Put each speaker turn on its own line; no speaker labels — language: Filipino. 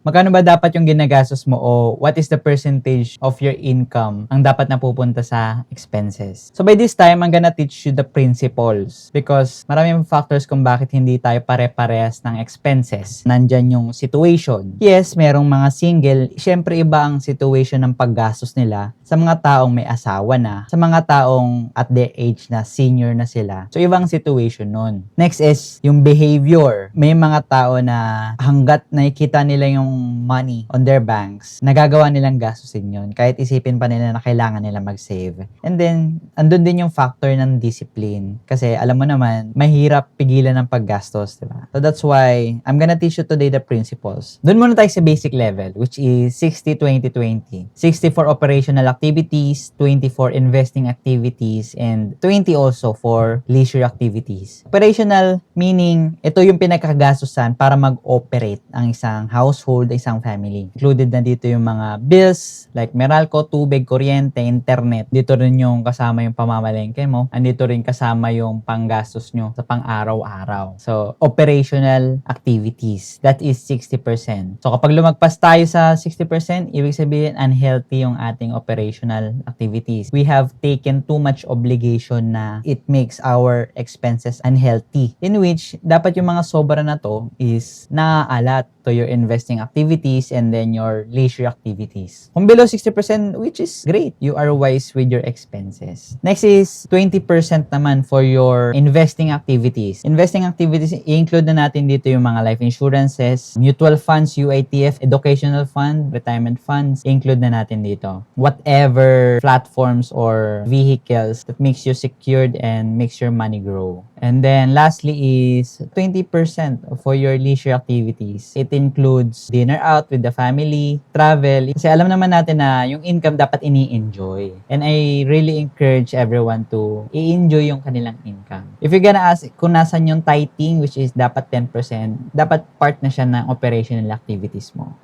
Magkano ba dapat yung ginagastos mo o what is the percentage of your income ang dapat na pupunta sa expenses? So by this time, I'm gonna teach you the principles because maraming factors kung bakit hindi tayo pare-parehas ng expenses. Nandyan yung situation. Yes, merong mga single. Siyempre iba ang situation ng paggastos nila sa mga taong may asawa na, sa mga taong at their age na senior na sila. So ibang situation nun. Next is yung behavior. May mga tao na hanggat nakikita nila yung money on their banks, nagagawa nilang gastusin yun. Kahit isipin pa nila na kailangan nila mag-save. And then, andun din yung factor ng discipline. Kasi alam mo naman, mahirap pigilan ng paggastos, diba? So that's why, I'm gonna teach you today the principles. Doon muna tayo sa basic level, which is 60-20-20. 60 for operational activities, 20 for investing activities, and 20 also for leisure activities. Operational, meaning, ito yung pinakagastusan para mag-operate ang isang household, isang family. Included na dito yung mga bills, like Meralco, tubig, kuryente, internet. Dito rin yung kasama yung pamamalengke mo. Andito rin kasama yung panggastos nyo sa pang-araw-araw. So, operational activities. That is 60%. So, kapag lumagpas tayo sa 60%, ibig sabihin, unhealthy yung ating operational activities. We have taken too much obligation na it makes our expenses unhealthy. In which, dapat yung mga sobra na to is naaalat to your investing activities and then your leisure activities. Kung below 60%, which is great, you are wise with your expenses. Next is 20% naman for your investing activities. Investing activities, i-include na natin dito yung mga life insurances, mutual funds, UITF, educational fund, retirement funds, include na natin dito. Whatever platforms or vehicles that makes you secured and makes your money grow. And then lastly is 20% for your leisure activities. It includes dinner out with the family, travel. Kasi alam naman natin na yung income dapat ini-enjoy. And I really encourage everyone to i-enjoy yung kanilang income. If you're gonna ask kung nasan yung tithing, which is dapat 10%, dapat part na siya ng operational activities mo.